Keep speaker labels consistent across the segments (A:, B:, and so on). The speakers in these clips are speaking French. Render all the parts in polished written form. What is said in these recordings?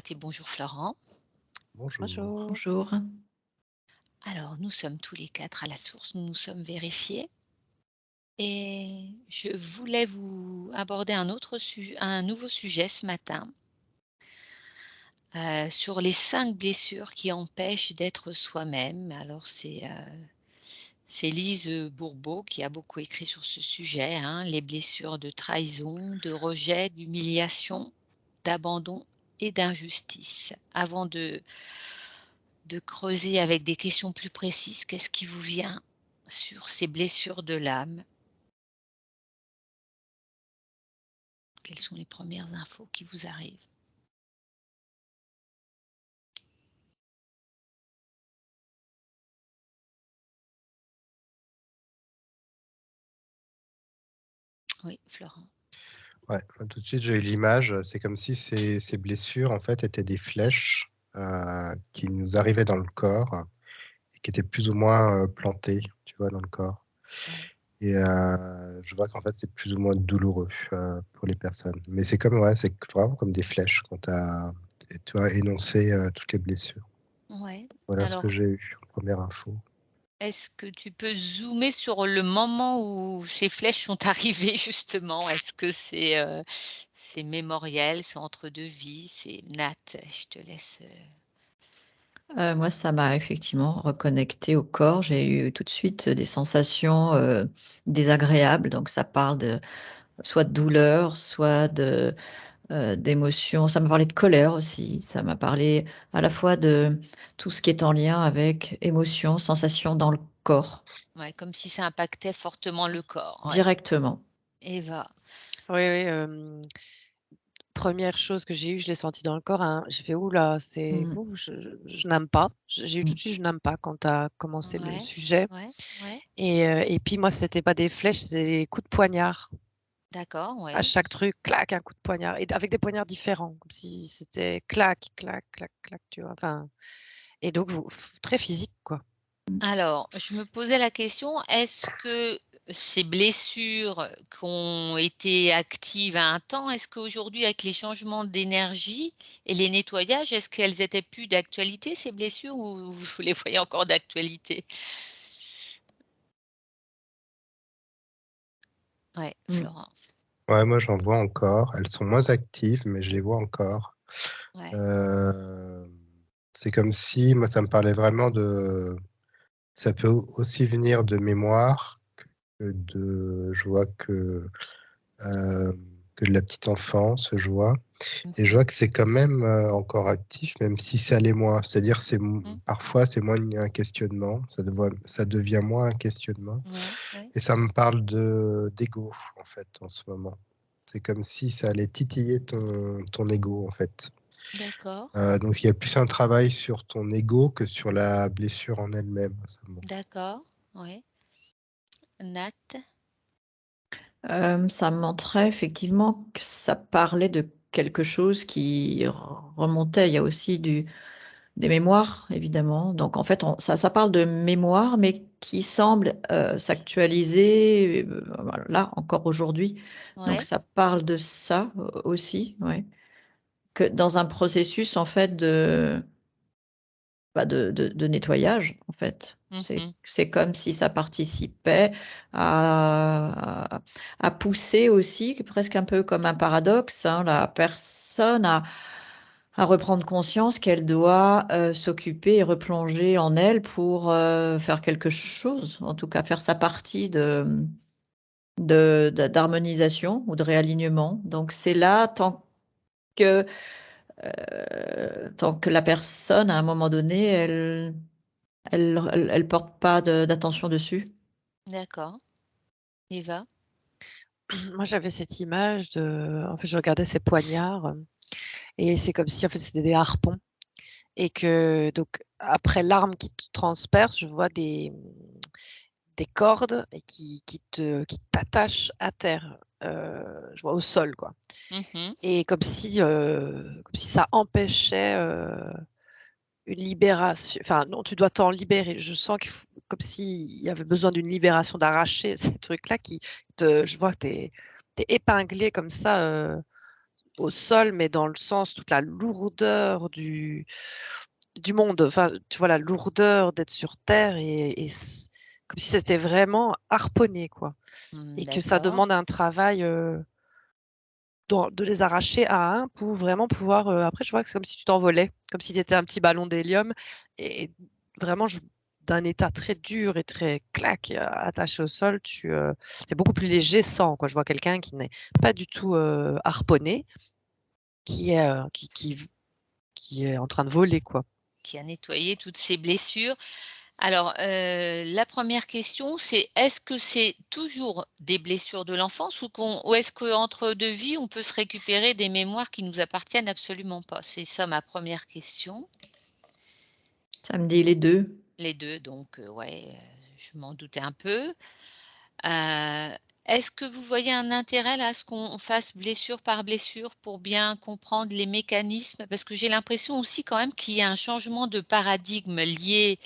A: Juliette et bonjour Florent.
B: Bonjour.
C: Bonjour.
A: Alors, nous sommes tous les 4 à la source, nous nous sommes vérifiés et je voulais vous aborder un nouveau sujet ce matin, sur les 5 blessures qui empêchent d'être soi-même. Alors c'est Lise Bourbeau qui a beaucoup écrit sur ce sujet, hein, les blessures de trahison, de rejet, d'humiliation, d'abandon et d'injustice. Avant de creuser avec des questions plus précises, qu'est-ce qui vous vient sur ces blessures de l'âme? Quelles sont les premières infos qui vous arrivent? Oui, Florent.
B: Ouais, moi, tout de suite, j'ai eu l'image, c'est comme si ces blessures, en fait, étaient des flèches, qui nous arrivaient dans le corps et qui étaient plus ou moins, plantées, tu vois, dans le corps
A: Ouais.
B: et je vois qu'en fait, c'est plus ou moins douloureux, pour les personnes. Mais c'est comme ouais, c'est vraiment comme des flèches quand tu as énoncé, toutes les blessures.
A: Ouais.
B: Voilà ce que
A: Alors,
B: j'ai eu en première info.
A: est-ce que tu peux zoomer sur le moment où ces flèches sont arrivées justement? Est-ce que c'est mémoriel, c'est entre 2 vies? C'est Nat, je te laisse,
C: Moi, ça m'a effectivement reconnectée au corps. J'ai eu tout de suite des sensations, désagréables. Donc ça parle de soit de douleur, soit d'émotion. Ça m'a parlé de colère aussi. Ça m'a parlé à la fois de tout ce qui est en lien avec émotion, sensation dans le corps,
A: ouais, comme si ça impactait fortement le corps, ouais.
C: directement.
A: Eva?
D: Oui, oui, 1re chose que j'ai eue, je l'ai senti dans le corps, hein. J'ai fait: «Ouh là, c'est
C: Mmh.
D: ouh, je n'aime pas». J'ai eu tout
C: Mmh.
D: de suite: «Je n'aime pas» quand tu as commencé le
A: Ouais,
D: sujet
A: ouais, ouais.
D: et puis moi, c'était pas des flèches, c'est des coups de poignard.
A: D'accord,
D: À
A: ouais.
D: chaque truc, clac, un coup de poignard et avec des poignards différents, comme si c'était clac, clac, clac, clac, tu vois? Enfin et donc très physique, quoi.
A: Alors, je me posais la question, est-ce que ces blessures qui ont été actives à un temps, est-ce qu'aujourd'hui, avec les changements d'énergie et les nettoyages, est-ce qu'elles étaient plus d'actualité, ces blessures, ou vous les voyez encore d'actualité? Ouais,
C: Mmh.
A: Florent.
B: Ouais, moi, j'en vois encore. Elles sont moins actives, mais je les vois encore.
A: Ouais.
B: Hem, c'est comme si moi, ça me parlait vraiment de ça peut aussi venir de mémoire que de je vois que de la petite enfance, je vois et je
A: Mmh.
B: vois que c'est quand même, encore actif, même si ça l'est moins. C'est-à-dire,
A: Mmh.
B: parfois, c'est moins un questionnement, ça devient moins un questionnement
A: Ouais, ouais.
B: et ça me parle d'ego, en fait, en ce moment. C'est comme si ça allait titiller ton ego, en fait.
A: D'accord,
B: Donc il y a plus un travail sur ton ego que sur la blessure en elle-même, ça me montre.
A: d'accord, ouais. Nat?
C: Ça me montrait effectivement que ça parlait de quelque chose qui remontait. Il y a aussi des mémoires, évidemment. Donc en fait, ça parle de mémoire, mais qui semble, s'actualiser, voilà, là, encore aujourd'hui. Donc
A: Ouais,
C: ça parle de ça, aussi, ouais. Que dans un processus, en fait, de nettoyage, en fait.
A: mmh.
C: C'est comme si ça participait à pousser aussi, presque un peu comme un paradoxe, hein, la personne à reprendre conscience qu'elle doit, s'occuper et replonger en elle pour, faire quelque chose, en tout cas faire sa partie d'harmonisation ou de réalignement. Donc c'est là que, tant que la personne, à un moment donné, elle porte pas d'attention dessus.
A: D'accord. Eva?
D: Moi, j'avais cette image en fait, je regardais ces poignards, et c'est comme si, en fait, c'était des harpons et que donc après l'arme qui te transperce, je vois des cordes et qui t'attachent à terre, je vois au sol, quoi
A: Mmh.
D: et comme si ça empêchait, une libération enfin non, tu dois t'en libérer. Je sens comme s'il y avait besoin d'une libération, d'arracher ces trucs-là qui te je vois que tu es épinglé comme ça, au sol, mais dans le sens, toute la lourdeur du monde. Enfin, tu vois, la lourdeur d'être sur terre et comme si c'était vraiment harponné, quoi. Et que ça
A: D'accord.
D: demande un travail de les arracher à un pour vraiment pouvoir. Après, je vois que c'est comme si tu t'envolais, comme si tu étais un petit ballon d'hélium et vraiment d'un état très dur et très clac, attaché au sol. C'est beaucoup plus léger sans, quoi. Je vois quelqu'un qui n'est pas du tout harponné, qui est, qui est en train de voler, quoi.
A: Qui a nettoyé toutes ces blessures. Alors, la première question, c'est est-ce que c'est toujours des blessures de l'enfance ou est-ce qu'entre 2 vies, on peut se récupérer des mémoires qui nous appartiennent absolument pas? C'est ça ma première question.
C: Ça me dit les 2.
A: Les 2, donc ouais, je m'en doutais un peu. Est-ce que vous voyez un intérêt là à ce qu'on fasse blessure par blessure pour bien comprendre les mécanismes? Parce que j'ai l'impression aussi quand même qu'il y a un changement de paradigme lié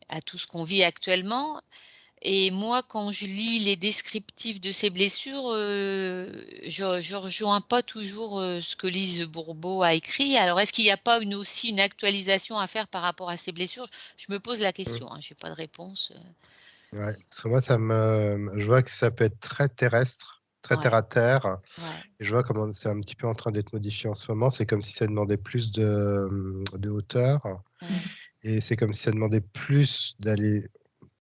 A: à tout ce qu'on vit actuellement et moi quand je lis les descriptifs de ces blessures, je rejoins pas toujours, ce que Lise Bourbeau a écrit. Alors est-ce qu'il n'y a pas aussi une actualisation à faire par rapport à ces blessures? Je me pose la question, hein, j'ai pas de réponse,
B: Ouais, parce que moi, je vois que ça peut être très terrestre, très terre
A: Ouais,
B: à terre.
A: ouais.
B: Et je vois comment c'est un petit peu en train d'être modifié en ce moment. C'est comme si ça demandait plus de hauteur.
A: Mmh.
B: Et c'est comme si ça demandait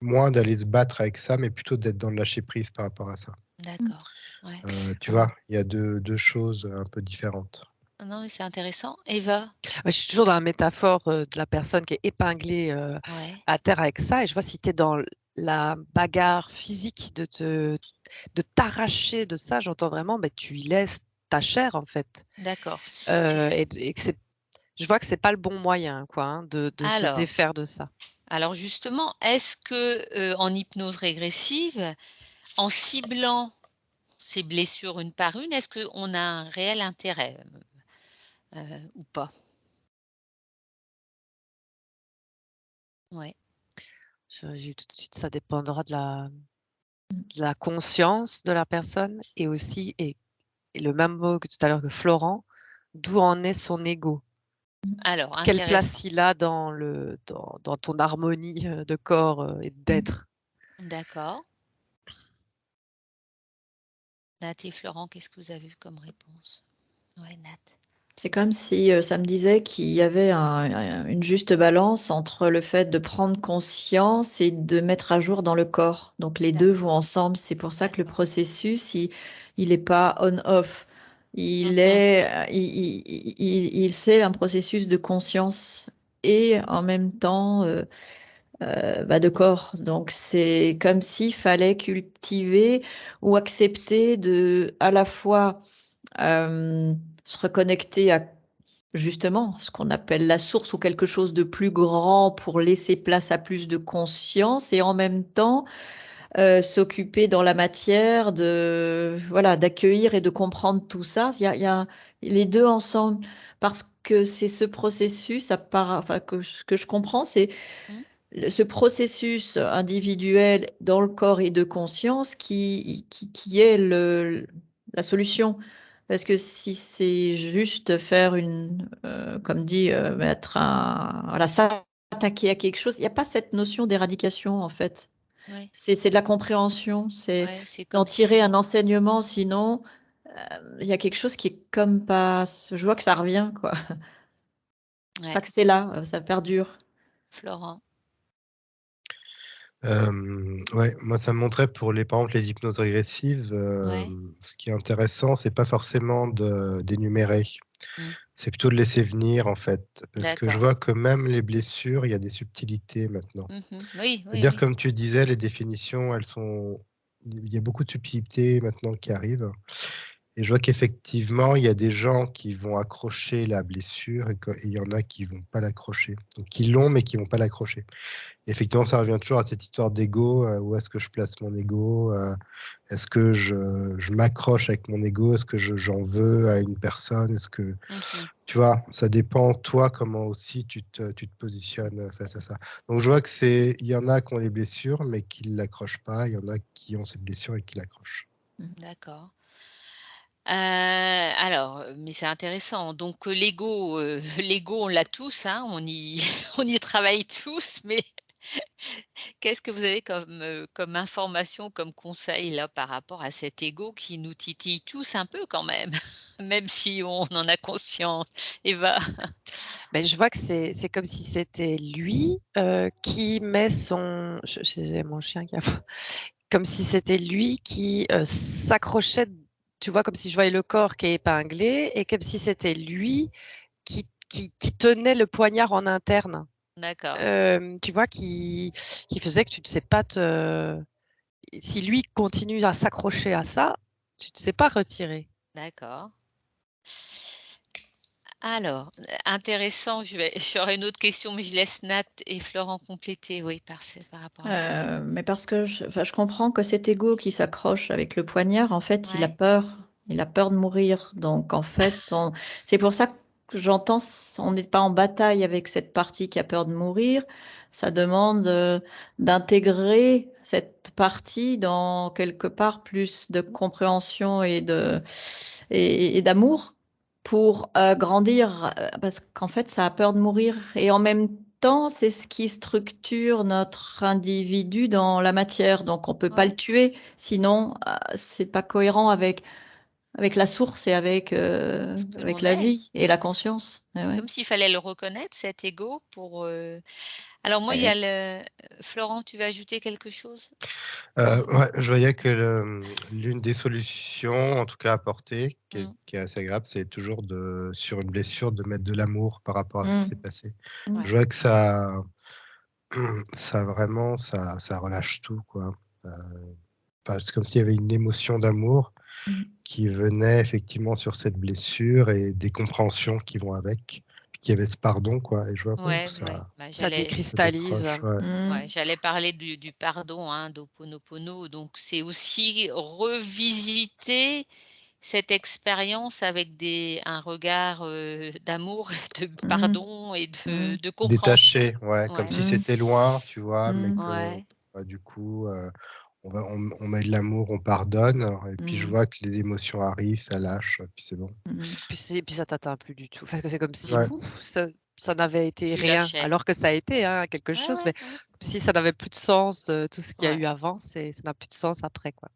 B: moins d'aller se battre avec ça, mais plutôt d'être dans le lâcher prise par rapport à ça.
A: D'accord, ouais.
B: Tu vois, il y a deux choses un peu différentes.
A: Non, mais c'est intéressant. Eva?
D: Ouais, je suis toujours dans la métaphore de la personne qui est épinglée
A: Ouais,
D: à terre avec ça. Et je vois si tu es dans la bagarre physique de t'arracher de ça, j'entends vraiment, tu y laisses ta chair, en fait.
A: d'accord.
D: Et que je vois que c'est pas le bon moyen, quoi, hein, de se
A: Alors
D: défaire de ça.
A: alors justement, est-ce que, en hypnose régressive, en ciblant ces blessures une par une, est-ce qu'on a un réel intérêt, ou pas? Ouais,
D: J'ai eu tout de suite, ça dépendra de la conscience de la personne et aussi, et le même mot que tout à l'heure que Florent, d'où en est son ego.
A: alors
D: Quelle
A: intéressant.
D: place il a dans ton harmonie de corps et d'être.
A: D'accord. Nat et Florent, qu'est-ce que vous avez vu comme réponse? Ouais, Nat.
C: C'est comme si ça me disait qu'il y avait une juste balance entre le fait de prendre conscience et de mettre à jour dans le corps. Donc les deux vont
A: D'accord,
C: ensemble. C'est pour ça que le
A: d'accord.
C: processus, il est pas on-off. Il
A: Mmh.
C: est, c'est un processus de conscience et en même temps de corps. Donc c'est comme s'il fallait cultiver ou accepter de à la fois se reconnecter à justement ce qu'on appelle la source ou quelque chose de plus grand pour laisser place à plus de conscience et en même temps s'occuper dans la matière de voilà d'accueillir et de comprendre tout ça. Il y a les deux ensemble parce que c'est ce processus enfin que je comprends, c'est
A: Mmh.
C: ce processus individuel dans le corps et de conscience qui est la solution. Parce que si c'est juste faire comme dit, voilà, s'attaquer à quelque chose, il n'y a pas cette notion d'éradication en fait.
A: Ouais,
C: C'est de la compréhension, c'est
A: ouais, c'est
C: d'en
A: comme
C: tirer
A: si
C: un enseignement, sinon il y a quelque chose qui est comme pas, je vois que ça revient, quoi.
A: ouais,
C: Pas que c'est là, ça perdure.
A: Florent.
B: Ouais, moi, ça me montrait par exemple, les hypnoses régressives,
A: Ouais.
B: ce qui est intéressant, c'est pas forcément d'énumérer,
A: Mmh.
B: c'est plutôt de laisser venir, en fait. Parce que je
A: D'accord.
B: vois que même les blessures, il y a des subtilités maintenant.
A: Mmh. Oui, oui,
B: C'est-à-dire,
A: oui.
B: comme tu disais, les définitions, il y a beaucoup de subtilités maintenant qui arrivent. Et je vois qu'effectivement, il y a des gens qui vont accrocher la blessure et il y en a qui vont pas l'accrocher. Donc, qui l'ont, mais qui vont pas l'accrocher. Effectivement, ça revient toujours à cette histoire d'ego. Où est-ce que je place mon ego? Est-ce que je m'accroche avec mon ego? Est-ce que j'en veux à une personne? Est-ce que,
A: Mmh.
B: tu vois, ça dépend, toi, comment aussi tu te positionnes face à ça. Donc, je vois il y en a qui ont les blessures, mais qui ne l'accrochent pas. Il y en a qui ont cette blessure et qui l'accrochent.
A: D'accord. Alors, mais c'est intéressant. Donc, l'ego, l'ego, on l'a tous, hein, on y on y travaille tous, mais qu'est-ce que vous avez comme information, comme conseil là, par rapport à cet ego qui nous titille tous un peu quand même, même si on en a conscience? Eva?
D: Mais je vois que c'est comme si c'était lui, qui met son j'ai mon chien qui a comme si c'était lui qui, s'accrochait, tu vois? Comme si je voyais le corps qui est épinglé et comme si c'était lui qui tenait le poignard en interne.
A: D'accord,
D: Tu vois? Qui faisait que tu ne sais pas te si lui continue à s'accrocher à ça, tu ne sais pas retirer.
A: d'accord. Alors, intéressant, j'aurais une autre question, mais je laisse Nat et Florent compléter, oui, par rapport à cet ego.
C: Mais parce que je comprends que cet ego qui s'accroche avec le poignard, en fait, il a
A: Ouais,
C: peur. Il a peur de mourir. Donc, en fait, c'est pour ça que j'entends, on n'est pas en bataille avec cette partie qui a peur de mourir. Ça demande d'intégrer cette partie dans quelque part plus de compréhension et d'amour pour grandir, parce qu'en fait, ça a peur de mourir. Et en même temps, c'est ce qui structure notre individu dans la matière. Donc, on peut pas le
A: ouais,
C: tuer, sinon, c'est pas cohérent avec la source et
A: ce que
C: avec
A: l'on
C: la
A: est.
C: vie et la conscience. Eh
A: C'est
C: ouais.
A: comme s'il fallait le reconnaître, cet ego, pour. Alors moi, il y
C: Ouais.
A: a le. Florent, tu veux ajouter quelque chose?
B: Ouais, je voyais que l'une des solutions, en tout cas apportées,
A: Mm,
B: qui est assez agréable, c'est toujours sur une blessure, de mettre de l'amour par rapport à ce qui s'est
C: Mm.
B: passé.
C: Mm.
B: Je
A: ouais,
B: vois que ça vraiment, ça relâche tout, quoi. Euh, enfin, c'est comme s'il y avait une émotion d'amour
C: Mm.
B: qui venait effectivement sur cette blessure et des compréhensions qui vont avec, puis qu'il y avait ce pardon, quoi. Et je vois bon, que
A: ouais, ouais. Bah,
D: Ça
B: ça
D: décristallise.
B: décroche, ouais.
C: Mm.
A: ouais, j'allais parler du pardon, hein, d'Ho'oponopono. Donc c'est aussi revisiter cette expérience avec un regard d'amour, de
C: Mm.
A: pardon et
C: Mm.
A: de compréhension.
B: Détaché, ouais, comme
A: Ouais,
B: si
C: Mm.
B: c'était loin, tu vois, mais
C: Mm.
B: que
A: ouais,
B: bah, du coup, on met de l'amour, on pardonne, et puis je
C: Mm.
B: vois que les émotions arrivent, ça lâche, puis c'est bon.
C: Mm.
D: Puis ça t'atteint plus du tout. Parce que c'est comme si
B: Ouais,
D: ouf, ça n'avait été
A: tu
D: rien,
A: lâchais.
D: alors que ça a été, hein, quelque
A: Ouais,
D: chose,
A: ouais,
D: mais
A: ouais,
D: comme si ça n'avait plus de sens, tout ce qu'il y a
A: ouais.
D: eu avant, ça n'a plus de sens après, quoi.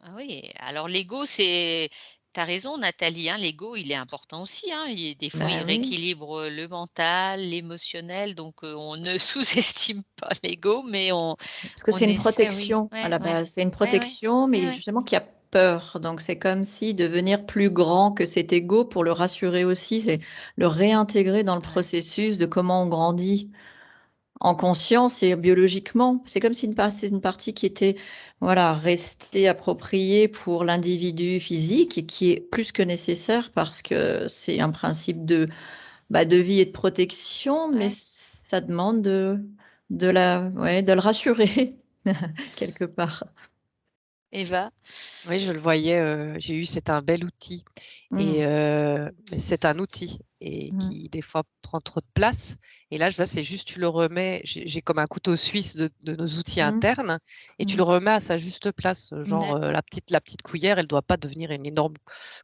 A: Ah oui, alors l'ego, c'est tu as raison Nathalie, hein, l'ego, il est important aussi, hein. Des fois, il
C: Bah oui.
A: rééquilibre, le mental, l'émotionnel, donc on ne sous-estime pas l'ego, mais
C: Parce que c'est
A: on
C: une
A: essaie oui.
C: protection à
A: Ouais,
C: la
A: ouais.
C: base. C'est une
A: Ouais, ouais.
C: protection,
A: Ouais,
C: mais
A: ouais.
C: justement qui a peur. Donc c'est comme si devenir plus grand que cet ego pour le rassurer aussi, c'est le réintégrer dans le
A: Ouais.
C: processus de comment on grandit en conscience et biologiquement. C'est comme si c'est une partie qui était voilà, restée appropriée pour l'individu physique et qui est plus que nécessaire parce que c'est un principe de vie et de protection, mais
A: Ouais.
C: ça demande ouais, de le rassurer quelque part.
A: Eva?
D: Oui, je le voyais, c'est un bel outil et
C: Mm.
D: mais c'est un outil et
C: Mm.
D: qui, des fois, prend trop de place et là, je vois, c'est juste tu le remets j'ai comme un couteau suisse de nos outils
C: Mm.
D: internes et tu
C: Mm.
D: le remets à sa juste place, genre,
A: D'accord.
D: la petite cuillère, elle doit pas devenir une énorme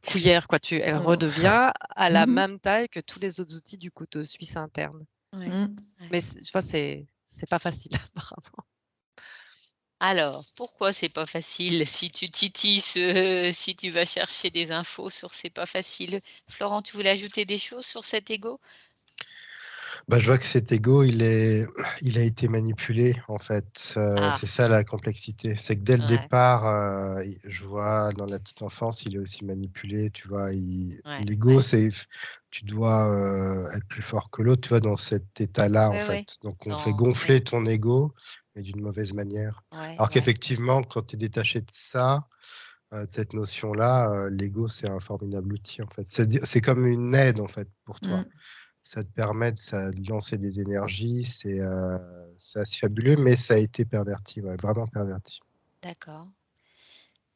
D: cuillère, quoi. Elle
C: Mm.
D: redevient à la
C: Mhm.
D: même taille que tous les autres outils du couteau suisse interne.
A: Ouais.
C: Mm.
A: Ouais.
D: Mais je vois, c'est pas facile apparemment.
A: Alors, pourquoi c'est pas facile? Si tu titilles si tu vas chercher des infos sur «c'est pas facile». Florent, tu voulais ajouter des choses sur cet ego?
B: bah, je vois que cet ego, il a été manipulé, en fait.
A: Ah,
B: C'est ça la complexité. C'est que dès le
A: ouais,
B: départ, je vois dans la petite enfance, il est aussi manipulé, tu vois.
A: ouais,
B: L'ego,
A: ouais.
B: c'est tu dois être plus fort que l'autre, tu vois, dans cet état-là, en
A: Ouais, ouais.
B: fait. Donc, on fait
A: Dans
B: gonfler
A: ouais,
B: ton ego, mais d'une mauvaise manière.
A: ouais,
B: Alors
A: ouais,
B: qu'effectivement, quand tu es détaché de ça, de cette notion-là, l'ego, c'est un formidable outil, en fait. C'est comme une aide, en fait, pour toi.
C: Mm.
B: Ça te permet de lancer des énergies, c'est assez fabuleux, mais ça a été perverti, ouais, vraiment perverti.
A: d'accord.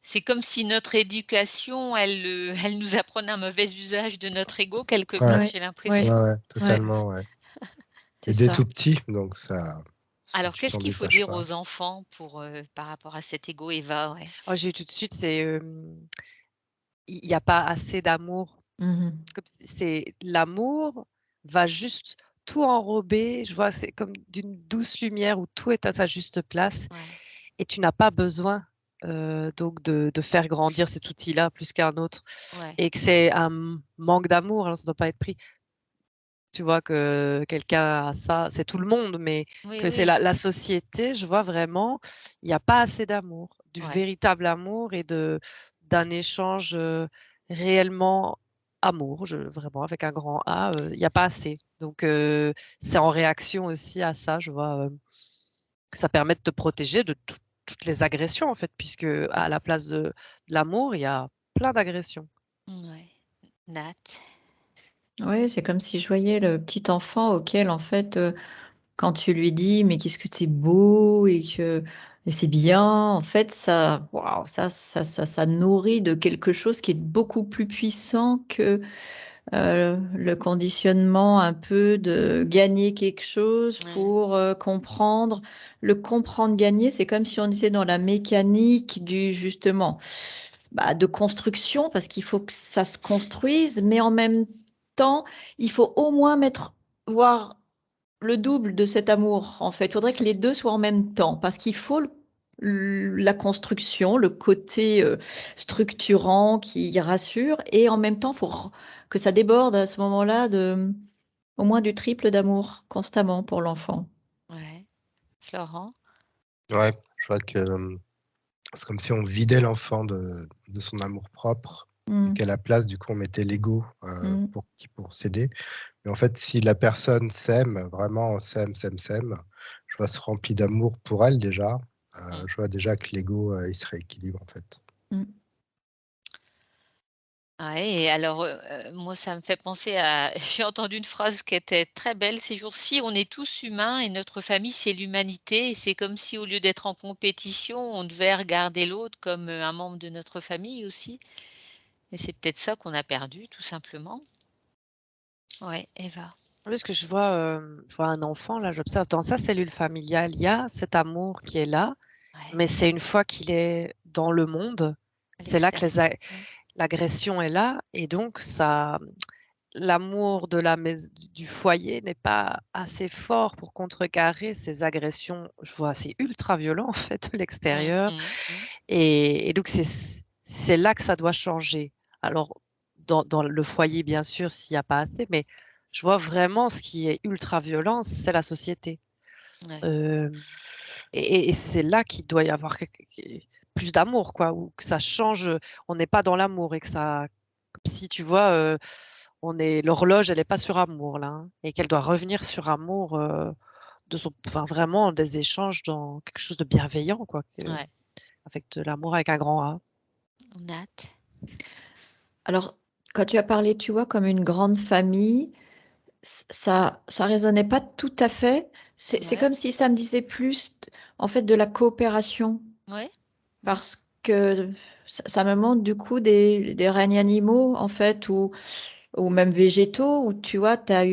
A: C'est comme si notre éducation, elle nous apprenait un mauvais usage de notre ego quelque
B: Ouais,
A: part,
C: Ouais,
A: j'ai
B: ouais,
C: ouais,
A: l'impression.
B: ouais,
C: ouais,
B: totalement, ouais.
C: c'est
B: Et dès
C: ça.
B: tout petit, donc ça, si
A: Alors
B: tu
A: qu'est-ce
B: t'en
A: qu'il faut
B: détaches
A: dire
B: pas.
A: aux enfants pour, par rapport à cet ego, Eva? Ouais.
D: Oh, j'ai eu tout de suite, c'est, il n'y a pas assez d'amour.
C: Mhm.
D: Comme si l'amour va juste tout enrober, je vois, c'est comme d'une douce lumière où tout est à sa juste place
A: Ouais.
D: et tu n'as pas besoin donc de faire grandir cet outil-là plus qu'un autre
A: Ouais.
D: et que c'est un manque d'amour, alors ça ne doit pas être pris. Tu vois que quelqu'un a ça, c'est tout le monde, mais
A: Oui,
D: que c'est
A: oui.
D: la société, je vois vraiment, il n'y a pas assez d'amour, du
A: Ouais.
D: véritable amour et d'un échange réellement amour, vraiment avec un grand A, il n'y a pas assez. Donc c'est en réaction aussi à ça, je vois que ça permet de te protéger de toutes les agressions en fait, puisque à la place de l'amour, il y a plein d'agressions.
A: Ouais. Nat.
C: Oui, c'est comme si je voyais le petit enfant auquel, en fait, quand tu lui dis, mais qu'est-ce que c'est beau et c'est bien, en fait, ça, waouh, ça nourrit de quelque chose qui est beaucoup plus puissant que le conditionnement un peu de gagner quelque chose
A: Ouais.
C: pour comprendre. Le comprendre, gagner, c'est comme si on était dans la mécanique du, justement, de construction, parce qu'il faut que ça se construise, mais en même temps, il faut au moins voir le double de cet amour, en fait. Il faudrait que les deux soient en même temps, parce qu'il faut la construction, le côté structurant qui rassure, et en même temps, il faut que ça déborde à ce moment-là au moins du triple d'amour constamment pour l'enfant.
A: Ouais. Florent.
B: Ouais, je vois que c'est comme si on vidait l'enfant de son amour-propre et
C: Mm,
B: qu'à la place, du coup, on mettait l'ego
C: mm,
B: pour s'aider. Mais en fait, si la personne s'aime, vraiment s'aime, je vois se remplit d'amour pour elle déjà.
A: Mm.
B: Je vois déjà que l'ego, il se rééquilibre en fait.
C: mm.
A: Ouais, et alors, moi, ça me fait penser à j'ai entendu une phrase qui était très belle ces jours-ci: «On est tous humains et notre famille, c'est l'humanité» et c'est comme si au lieu d'être en compétition, on devait regarder l'autre comme, un membre de notre famille aussi et c'est peut-être ça qu'on a perdu tout simplement. Ouais, Eva.
D: Parce que je vois un enfant, là, j'observe dans sa cellule familiale, il y a cet amour qui est là,
A: Ouais,
D: mais c'est une fois qu'il est dans le monde,
A: à
D: c'est là que
A: l'extérieur. Ouais.
D: l'agression est là, et donc l'amour du foyer n'est pas assez fort pour contrecarrer ces agressions. Je vois, c'est ultra violent en fait de
A: Mmh,
D: l'extérieur,
A: mmh, mmh.
D: et donc c'est là que ça doit changer. Alors dans le foyer, bien sûr, s'il y a pas assez, mais je vois vraiment ce qui est ultra violent, c'est la société.
A: Ouais.
D: Hem et c'est là qu'il doit y avoir plus d'amour, quoi, ou que ça change, on n'est pas dans l'amour et que ça, comme si tu vois, l'horloge, elle est pas sur amour là, hein, et qu'elle doit revenir sur amour, enfin vraiment des échanges dans quelque chose de bienveillant, quoi,
A: Ouais.
D: avec de l'amour avec un grand A.
A: Nat.
C: Alors, quand tu as parlé, tu vois, comme une grande famille, ça résonnait pas tout à fait. C'est
A: Ouais.
C: comme si ça me disait plus, en fait, de la coopération.
A: Ouais. Mmh.
C: Parce que ça me montre du coup des règnes animaux, en fait, ou même végétaux, où tu vois, t'as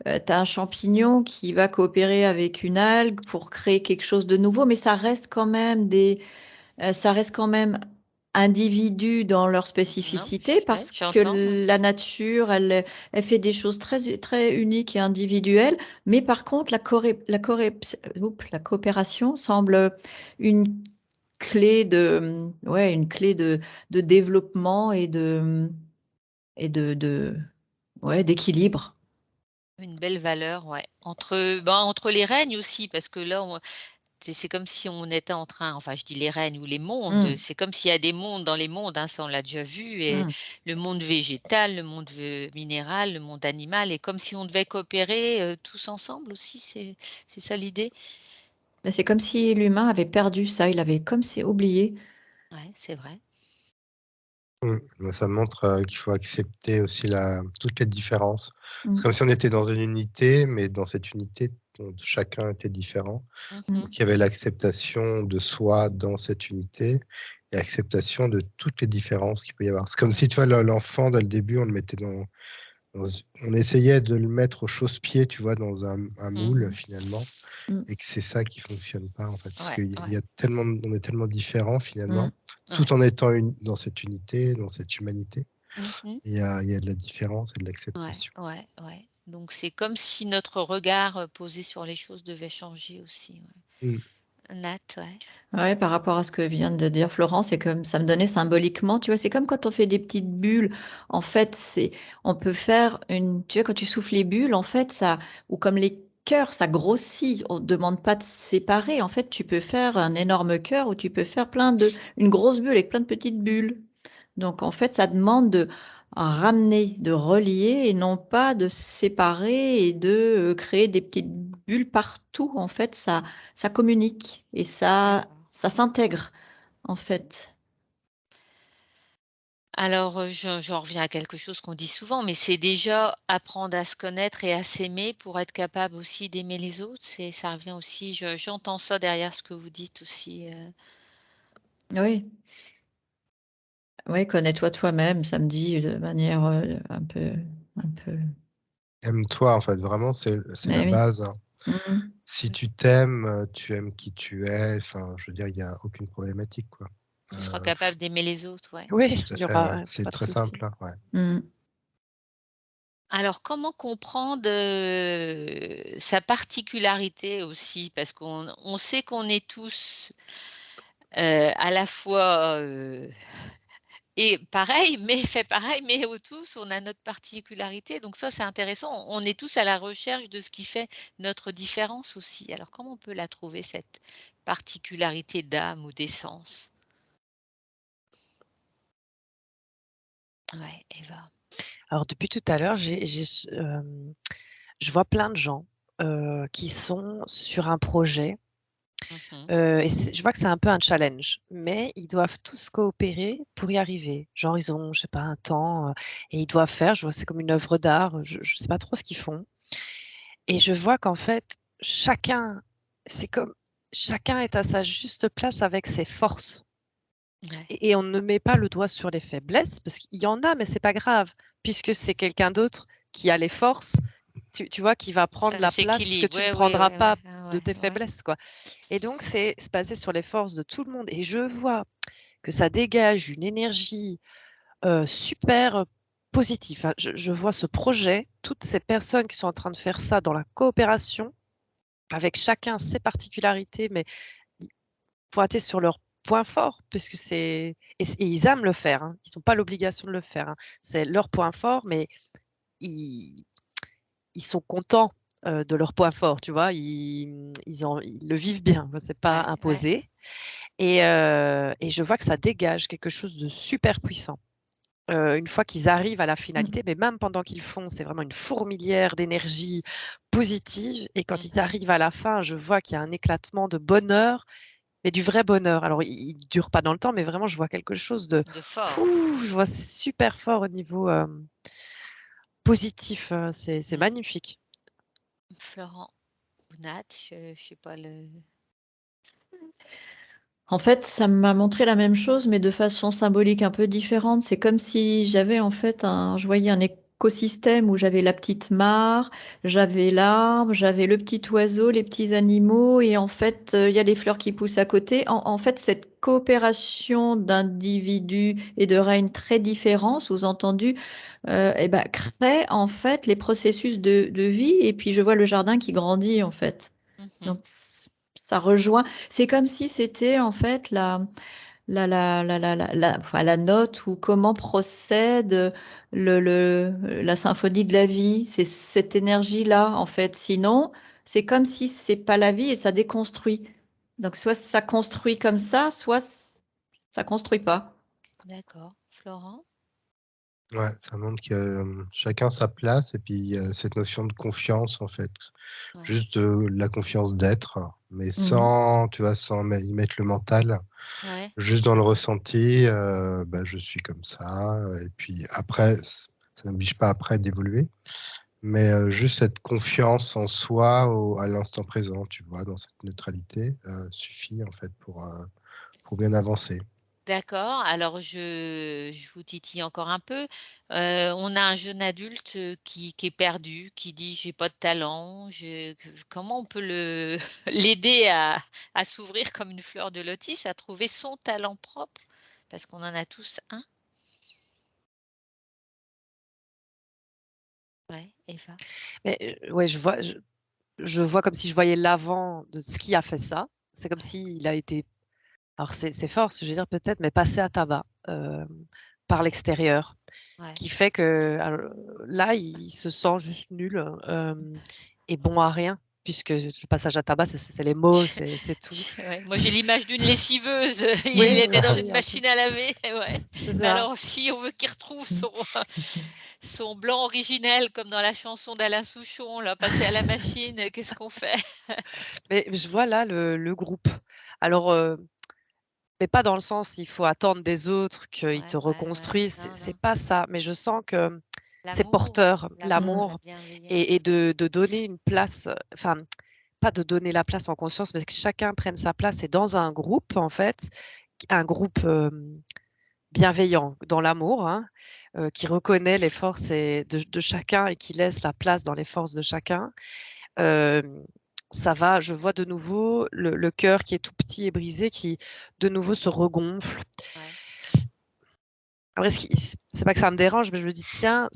C: un champignon qui va coopérer avec une algue pour créer quelque chose de nouveau, mais ça reste quand même individus dans leur
A: Non,
C: spécificité
A: ouais,
C: parce
A: j'entends.
C: que la nature, elle fait des choses très uniques et individuelles, mais par contre, la coopération semble une une clé de développement et d'équilibre.
A: Une belle valeur, ouais. Entre les règnes aussi, parce que là, c'est comme si on était en train enfin, je dis les règnes ou les mondes,
C: Mm,
A: c'est comme s'il y a des mondes dans les mondes, hein, ça on l'a déjà vu et
C: mm.
A: le monde végétal, le monde minéral, le monde animal et comme si on devait coopérer, tous ensemble aussi, c'est ça l'idée?
C: Mais c'est comme si l'humain avait perdu ça, il avait comme si oublié.
A: Ouais, c'est vrai.
B: Mais ça montre qu'il faut accepter aussi toutes les différences. C'est
C: Mm,
B: comme si on était dans une unité, mais dans cette unité, chacun était différent.
C: mm.
A: Mmh.
B: Donc il y avait l'acceptation de soi dans cette unité et acceptation de toutes les différences qu'il peut y avoir. C'est comme si tu vois l'enfant dès le début, on le mettait on essayait de le mettre au chausse-pied, tu vois, dans un moule,
A: Mhm.
B: finalement,
C: Mm.
B: et que c'est ça qui fonctionne pas, en fait, parce
A: Ouais,
B: qu'il y
A: ouais,
B: a tellement, on est tellement différents, finalement,
C: Mm.
B: tout
A: ouais.
B: en étant dans cette unité, dans cette humanité.
A: Mhm.
B: Il y a de la différence et de
A: Ouais,
B: l'acceptation.
A: ouais, ouais. Donc c'est comme si notre regard posé sur les choses devait changer aussi. Ouais. Nat, ouais.
C: Ouais, par rapport à ce que vient de dire Florence, c'est comme ça me donnait symboliquement, tu vois, c'est comme quand on fait des petites bulles. En fait, on peut faire tu vois, quand tu souffles les bulles, en fait, ou comme les cœurs, ça grossit. On ne demande pas de séparer. En fait, tu peux faire un énorme cœur ou tu peux faire une grosse bulle avec plein de petites bulles. Donc, en fait, ça demande de ramener, de relier et non pas de séparer et de créer des petites bulles partout. En fait, ça communique et ça s'intègre, en fait.
A: Alors, j'en reviens à quelque chose qu'on dit souvent, mais c'est déjà apprendre à se connaître et à s'aimer pour être capable aussi d'aimer les autres. Ça revient aussi, j'entends ça derrière ce que vous dites aussi.
C: Oui, oui, connais-toi toi-même, ça me dit de manière un peu.
B: Aime-toi, en fait, vraiment, c'est la
C: Eh oui.
B: base, hein.
C: Mhm.
B: Si tu t'aimes, tu aimes qui tu es, enfin, je veux dire, il n'y a aucune problématique, quoi.
A: On sera capable d'aimer les autres, ouais.
D: Oui,
B: Tout à
D: il y
B: fait, ouais.
D: aura
B: C'est
D: pas de
B: très
D: souci.
B: simple, hein, ouais.
C: Mhm.
A: Alors, comment comprendre sa particularité aussi? Parce qu'on sait qu'on est tous à la fois et pareil, mais fait pareil, mais tous, on a notre particularité. Donc ça, c'est intéressant. On est tous à la recherche de ce qui fait notre différence aussi. Alors, comment on peut la trouver, cette particularité d'âme ou d'essence? Ouais, Eva.
D: Alors depuis tout à l'heure, je vois plein de gens, qui sont sur un projet,
A: Mhm.
D: et je vois que c'est un peu un challenge, mais ils doivent tous coopérer pour y arriver. Genre ils ont, je sais pas, un temps, et ils doivent faire, je vois c'est comme une œuvre d'art, je sais pas trop ce qu'ils font et je vois qu'en fait, chacun c'est comme chacun est à sa juste place avec ses forces
A: Ouais.
D: et on ne met pas le doigt sur les faiblesses parce qu'il y en a, mais c'est pas grave puisque c'est quelqu'un d'autre qui a les forces, tu vois, qui va prendre
A: Ça
D: la place que
A: s'équilibre.
D: tu ne
A: Ouais, ouais,
D: prendras
A: ouais,
D: pas
A: ouais, ah
D: de
A: ouais,
D: tes
A: ouais.
D: faiblesses, quoi. Et donc c'est basé sur les forces de tout le monde et je vois que ça dégage une énergie, super, positive. Enfin, je vois ce projet, toutes ces personnes qui sont en train de faire ça dans la coopération, avec chacun ses particularités, mais i pointer sur leurs points forts puisque et ils aiment le faire, hein. Ils ont pas l'obligation de le faire, hein. C'est leur point fort, mais ils ils sont contents, de leur point fort, tu vois? Ils le vivent bien, c'est pas
A: Ouais, ouais.
D: imposé et je vois que ça dégage quelque chose de super puissant. Une fois qu'ils arrivent à la finalité, mais même pendant qu'ils font, c'est vraiment une fourmilière d'énergie positive et quand ils
A: Mhm.
D: arrivent à la fin, je vois qu'il y a un éclatement de bonheur, mais du vrai bonheur. Alors il dure pas dans le temps, mais vraiment je vois quelque chose de
A: De fort.
D: je vois c'est super fort au niveau, positif, c'est
A: Mm.
D: magnifique.
A: Florent ou Nat, je sais pas le.
C: En fait, ça m'a montré la même chose, mais de façon symbolique un peu différente. C'est comme si j'avais en fait je voyais un écosystème où j'avais la petite mare, j'avais l'arbre, j'avais le petit oiseau, les petits animaux, et en fait, il y a les fleurs qui poussent à côté. En fait, cette coopération d'individus et de règnes très différents, sous-entendu, eh ben, crée en fait les processus de vie. Et puis, je vois le jardin qui grandit en fait.
A: Mhm.
C: Donc, ça rejoint. C'est comme si c'était en fait enfin, la note ou comment procède la symphonie de la vie. C'est cette énergie-là, en fait. Sinon, c'est comme si c'est pas la vie et ça déconstruit. Donc, soit ça construit comme ça, ça construit pas.
A: D'accord. Florent?
B: Ouais, ça montre que chacun sa place et puis cette notion de confiance, en fait.
A: Ouais.
B: Juste la confiance d'être, mais
C: Mhm.
B: sans, tu vois, sans y mettre le mental.
A: Ouais.
B: Juste dans le ressenti, bah, je suis comme ça. Et puis après, ça n'oblige pas après d'évoluer. Mais juste cette confiance en soi à l'instant présent, tu vois, dans cette neutralité, suffit en fait pour bien avancer.
A: D'accord, alors je vous titille encore un peu. On a un jeune adulte, qui est perdu, qui dit: «J'ai pas de talent», comment on peut le l'aider à s'ouvrir comme une fleur de lotus, à trouver son talent propre? Parce qu'on en a tous un. Ouais, Eva?
D: Mais, ouais, je vois comme si je voyais l'avant de ce qui a fait ça. C'est comme
A: Ouais,
D: s'il a été alors c'est fort ce que je veux dire peut-être, mais passé à tabac, par
A: ouais,
D: l'extérieur,
A: ouais.
D: qui fait que là, il se sent juste nul, et bon à rien puisque le passage à tabac, c'est les mots, c'est tout.
A: Ouais, moi j'ai l'image d'une lessiveuse, il
D: Oui,
A: était dans
D: aussi
A: une
D: un peu,
A: machine à laver, ouais.
D: c'est
A: Mais
D: ça.
A: alors si on veut qu'il retrouve son blanc originel comme dans la chanson d'Alain Souchon là, passé à la machine, qu'est-ce qu'on fait?
D: Mais je vois là le groupe. Alors, mais pas dans le sens, il faut attendre des autres qu'ils te
A: Ouais, ouais, ouais.
D: reconstruisent, c'est
A: Non,
D: c'est
A: non.
D: pas ça, mais je sens que c'est
A: L'amour,
D: porteur,
A: l'amour, la
D: l'amour et
A: bienveillance.
D: de donner une place, enfin, pas de donner la place en conscience, mais que chacun prenne sa place et dans un groupe, en fait, un groupe, bienveillant dans l'amour, hein, qui reconnaît les forces de chacun et qui laisse la place dans les forces de chacun. Hem, Ça va, je vois de nouveau le cœur qui est tout petit et brisé qui, de nouveau, se regonfle.
A: Ouais.
D: Après ce qui c'est pas que ça me dérange, mais je me dis: «Tiens,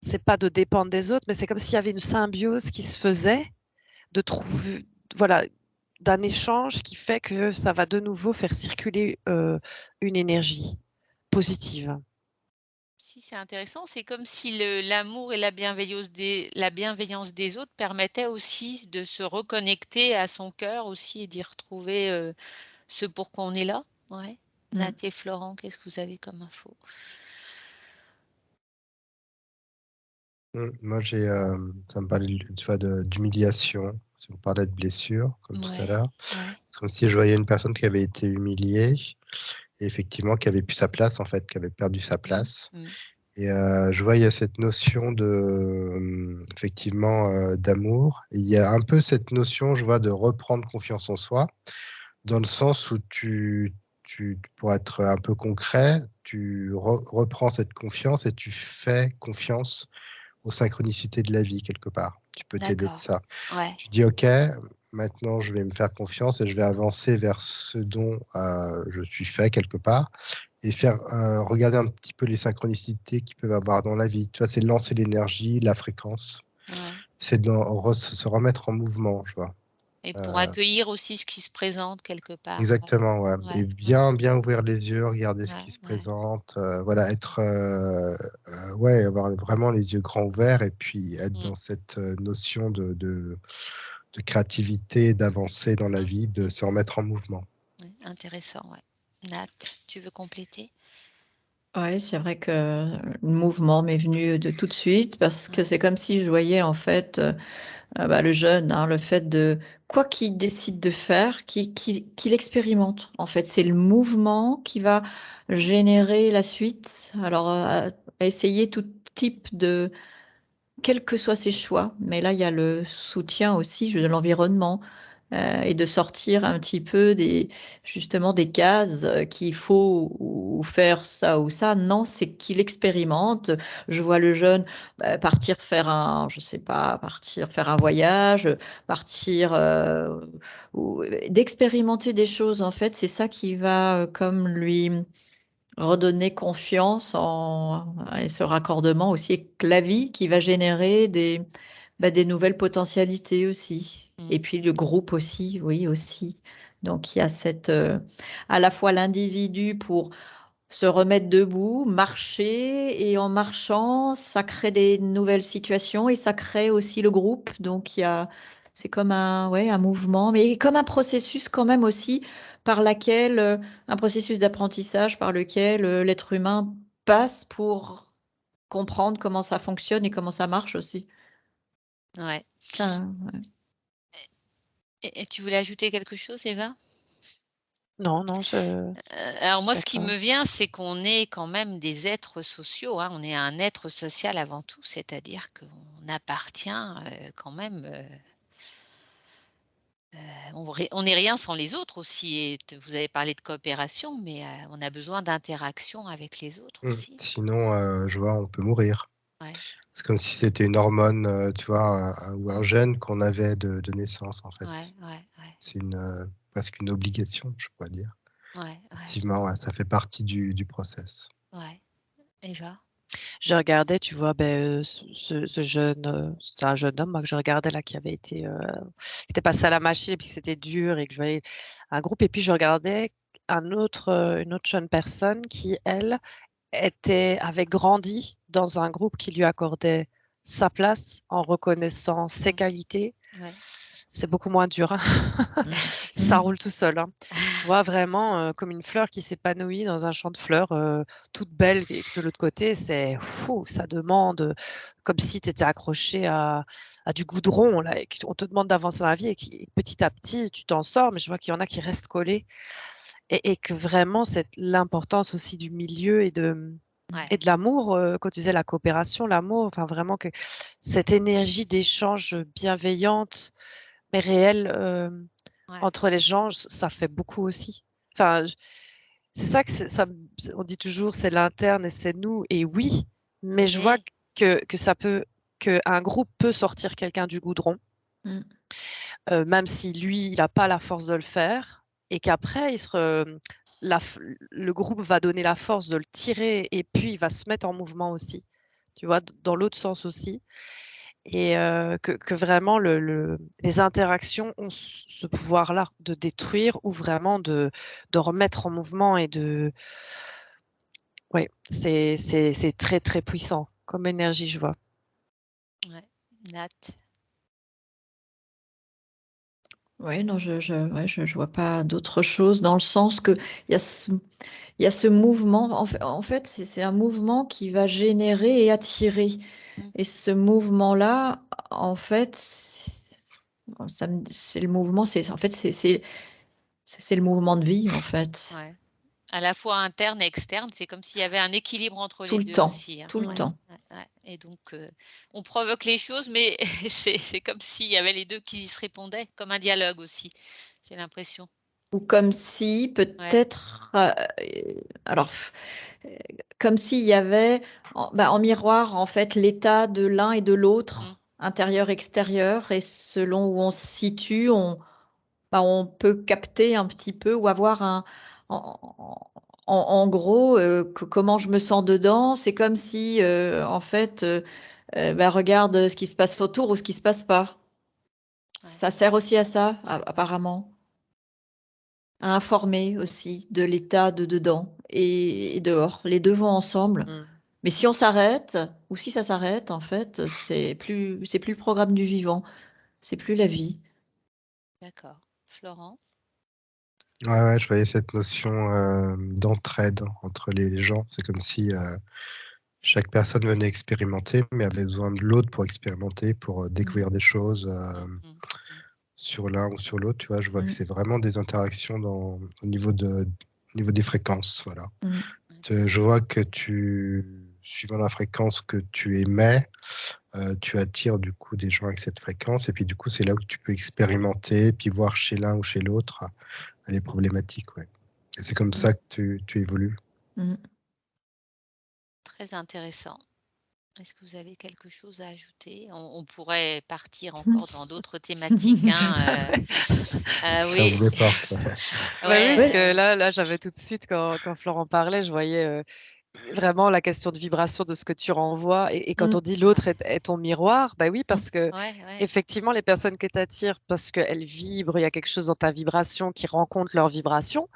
D: c'est pas de dépendre des autres, mais c'est comme s'il y avait une symbiose qui se faisait, de trouver voilà, d'un échange qui fait que ça va de nouveau faire circuler, une énergie positive».
A: Si, c'est intéressant, c'est comme si l'amour et la bienveillance des autres permettaient aussi de se reconnecter à son cœur aussi et d'y retrouver, ce pourquoi on est là. Ouais. Nat
C: Mmh.
A: et Florent, qu'est-ce que vous avez comme info?
B: Moi, ça me parlait, tu vois, d'humiliation. Si on parlait de blessure, comme tout à
A: Ouais,
B: l'heure.
A: ouais.
B: C'est comme si je voyais une personne qui avait été humiliée et effectivement qui avait plus sa place, en fait, qui avait perdu sa
A: Mmh,
B: place.
A: mmh.
B: Et je vois, il y a cette notion effectivement, d'amour. Et il y a un peu cette notion, je vois, de reprendre confiance en soi, dans le sens où pour être un peu concret, tu reprends cette confiance et tu fais confiance aux synchronicités de la vie quelque part. Tu peux t'aider de
A: D'accord.
B: ça.
A: Ouais.
B: Tu dis: «OK, maintenant je vais me faire confiance et je vais avancer vers ce dont, je suis fait quelque part» et faire, regarder un petit peu les synchronicités qu'il peut avoir dans la vie. Tu vois? C'est lancer l'énergie, la fréquence.
A: Ouais.
B: C'est de se remettre en mouvement, je vois.
A: Et pour
B: Heu,
A: accueillir aussi ce qui se présente quelque part. Ouais.
B: exactement, ouais et
A: Ouais, ouais,
B: bien ouvrir les yeux, regarder ce
A: ouais,
B: qui se
A: ouais.
B: présente, voilà, être, ouais, avoir vraiment les yeux grands ouverts et puis être
A: Mmh,
B: dans cette, notion de créativité, d'avancer dans la
A: mmh,
B: vie, de
A: mmh.
B: se remettre en mouvement.
A: Ouais, intéressant, ouais. Nat, tu veux compléter?
C: Ouais, c'est vrai que le mouvement m'est venu de tout de suite parce que
A: Ouais.
C: c'est comme si je voyais en fait, bah, le jeune, hein, le fait de quoi qu'il décide de faire, qu'il expérimente. En fait, c'est le mouvement qui va générer la suite. Alors, à essayer tout type de quels que soient ses choix, mais là, il y a le soutien aussi de l'environnement, et de sortir un petit peu des justement des cases, qu'il faut ou faire ça ou ça. Non, c'est qu'il expérimente. Je vois le jeune, partir faire un je sais pas, partir faire un voyage, partir, ou d'expérimenter des choses, en fait, c'est ça qui va, comme lui redonner confiance en et ce raccordement aussi avec la vie qui va générer des nouvelles potentialités aussi et
A: Mmh.
C: puis le groupe aussi, oui aussi. Donc il y a cette, à la fois l'individu pour se remettre debout, marcher et en marchant, ça crée des nouvelles situations et ça crée aussi le groupe. Donc il y a c'est comme un ouais, un mouvement, mais comme un processus quand même aussi par laquelle, un processus d'apprentissage par lequel, l'être humain passe pour comprendre comment ça fonctionne et comment ça marche aussi.
A: Ouais.
C: Ça
A: Et tu voulais ajouter quelque chose, Eva?
D: Non, non,
A: Alors
D: je suis
A: moi, ce qui
D: d'accord.
A: me vient, c'est qu'on est quand même des êtres sociaux, hein. On est un être social avant tout, c'est-à-dire qu'on appartient, quand même, on n'est rien sans les autres aussi et vous avez parlé de coopération, mais on a besoin d'interaction avec les autres aussi.
B: Sinon, je vois, on peut mourir.
A: Ouais.
B: C'est comme si c'était une hormone, tu vois, ou un
A: Mmh.
B: gène qu'on avait de naissance, en fait.
A: Ouais.
B: C'est presque une obligation, je pourrais dire.
A: Ouais.
B: Effectivement, ouais, ça fait partie du process.
A: Ouais. Eva?
D: Je regardais, tu vois, ce jeune, c'était un jeune homme, moi, que je regardais là, qui était passé à la machine et puis que c'était dur et que je voyais un groupe et puis je regardais une autre jeune personne qui, elle, avait grandi dans un groupe qui lui accordait sa place en reconnaissant ses
A: Mmh.
D: qualités.
A: Ouais.
D: C'est beaucoup moins dur, hein. Ça roule tout seul, hein. Je vois vraiment, comme une fleur qui s'épanouit dans un champ de fleurs, toute belle et que de l'autre côté, c'est fou, ça demande, comme si tu étais accroché à du goudron là et qu'on te demande d'avancer dans la vie et petit à petit tu t'en sors, mais je vois qu'il y en a qui restent collés et que vraiment l'importance aussi du milieu et de
A: Ouais.
D: l'amour, quand tu disais la coopération, l'amour, enfin vraiment que cette énergie d'échange bienveillante mais réelle,
A: Ouais.
D: entre les gens, ça fait beaucoup aussi. Enfin, c'est ça que on dit toujours c'est l'interne et c'est nous et oui, mais je vois
A: Mais
D: que ça peut qu'un groupe peut sortir quelqu'un du goudron,
C: Mmh.
D: même si lui, il n'a pas la force de le faire et qu'après le groupe va donner la force de le tirer et puis il va se mettre en mouvement aussi, tu vois? Dans l'autre sens aussi et que vraiment les interactions ont ce pouvoir-là de détruire ou vraiment de remettre en mouvement et ouais, c'est très, très puissant comme énergie, je vois.
A: ouais. Nat?
C: Oui, non, ouais, je vois pas d'autre chose dans le sens qu'il y a il y a ce mouvement. En fait, c'est un mouvement qui va générer et attirer.
A: Mmh.
C: Et ce mouvement-là, en fait, c'est le mouvement, en fait, c'est le mouvement de vie, en fait.
A: Ouais. À la fois interne et externe, c'est comme s'il y avait un équilibre entre
C: Tout
A: les
C: le
A: 2
C: temps,
A: aussi, hein.
C: tout le
A: Ouais,
C: temps.
A: ouais et donc on provoque les choses, mais c'est comme s'il y avait les 2 qui se répondaient, comme un dialogue aussi, j'ai l'impression.
C: Ou comme si,
A: Ouais.
C: peut-être, alors, comme s'il y avait en miroir, en fait, l'état de l'un et de
A: Mmh.
C: l'autre, intérieur-extérieur, et selon où on se situe, on peut capter un petit peu ou avoir en gros, comment je me sens dedans. C'est comme si, en fait, regarde ce qui se passe autour ou ce qui se passe pas.
A: Ouais.
C: Ça sert aussi à ça, apparemment, à informer aussi de l'état de dedans et dehors. Les deux vont ensemble.
D: Mmh.
C: Mais si on s'arrête, ou si ça s'arrête, en fait, c'est plus le programme du vivant, c'est plus la vie.
A: D'accord. Florent?
B: Ouais, je voyais cette notion d'entraide entre les gens. C'est comme si chaque personne venait expérimenter, mais avait besoin de l'autre pour expérimenter, pour découvrir des choses
A: Mmh.
B: sur l'un ou sur l'autre. Tu vois, je vois que
C: Mm,
B: c'est vraiment des interactions au niveau des fréquences. Voilà.
C: mm,
B: Je vois que suivant la fréquence que tu émets, tu attires du coup des gens avec cette fréquence, et puis du coup, c'est là où tu peux expérimenter, puis voir chez l'un ou chez l'autre les problématiques. Ouais. Et c'est comme
C: mm,
B: ça que tu évolues.
C: mm.
A: Très intéressant. Est-ce que vous avez quelque chose à ajouter? On pourrait partir encore dans d'autres thématiques, hein,
B: Ça
A: oui.
B: ouvre des portes. Ouais.
D: Bah, oui, parce
C: Ouais.
D: que
A: Ouais,
D: là, j'avais tout de suite quand Florent parlait, je voyais, vraiment la question de vibration de ce que tu renvoies et quand
C: Mm,
D: on dit l'autre est ton miroir, bah oui, parce
A: ouais.
D: qu'effectivement, les personnes que tu attires parce qu'elles vibrent, il y a quelque chose dans ta vibration qui rencontre leur vibration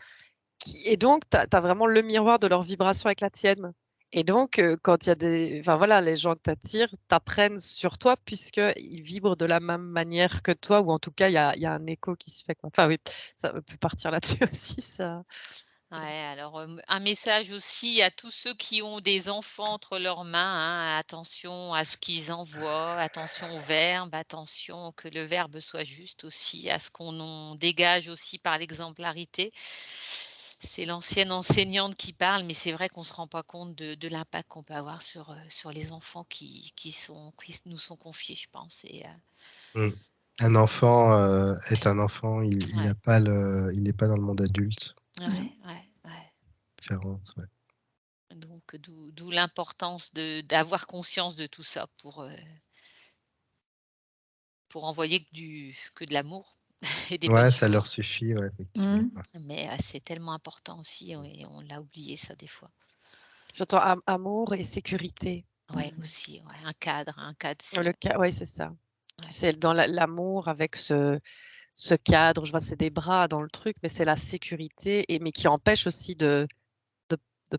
D: et donc tu as vraiment le miroir de leur vibration avec la tienne et donc quand il y a enfin voilà, les gens que tu attires t'apprennent sur toi puisqu'ils vibrent de la même manière que toi ou en tout cas, il y a un écho qui se fait, quoi. Enfin oui, ça peut partir là-dessus aussi, ça.
A: Ouais, alors, un message aussi à tous ceux qui ont des enfants entre leurs mains, hein, attention à ce qu'ils envoient, attention au verbe, attention que le verbe soit juste aussi, à ce qu'on en dégage aussi par l'exemplarité. C'est l'ancienne enseignante qui parle, mais c'est vrai qu'on ne se rend pas compte de l'impact qu'on peut avoir sur les enfants qui nous sont confiés, je pense
B: Mm. Un enfant est un enfant, il
A: Ouais.
B: n'a pas il n'est pas dans le monde adulte.
A: Ouais, ouais.
B: Différence, ouais.
A: Donc d'où l'importance d'avoir conscience de tout ça pour envoyer que de l'amour et des bonnes
B: Ouais, ça leur
A: choses.
B: suffit, ouais, effectivement.
C: Mmh.
B: Ouais.
A: Mais c'est tellement important aussi, et on l'a oublié ça des fois.
D: J'entends amour et sécurité.
A: Ouais, aussi, ouais, un cadre,
D: Oui, c'est ça.
A: Ouais.
D: C'est dans l'amour avec ce cadre, je vois, c'est des bras dans le truc, mais c'est la sécurité, mais qui empêche aussi de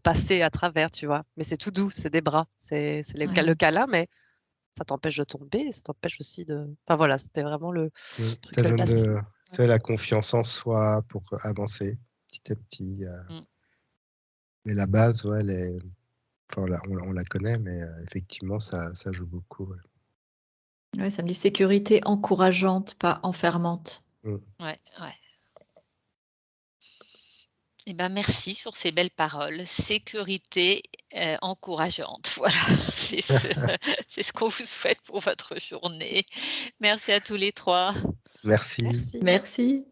D: passer à travers, tu vois. Mais c'est tout doux, c'est des bras, c'est
A: Ouais.
D: le câlin, mais ça t'empêche de tomber, ça t'empêche aussi de. Enfin voilà, c'était vraiment le truc.
B: Ça donne la confiance en soi pour avancer petit à petit.
A: Mm.
B: Mais la base, ouais, enfin, on la connaît, mais effectivement, ça joue beaucoup. Ouais.
C: Ouais, ça me dit sécurité encourageante, pas enfermante.
A: Ouais. Eh ben, merci sur ces belles paroles. Sécurité encourageante. Voilà, c'est ce qu'on vous souhaite pour votre journée. Merci à tous les trois.
B: Merci.
D: Merci.
C: Merci.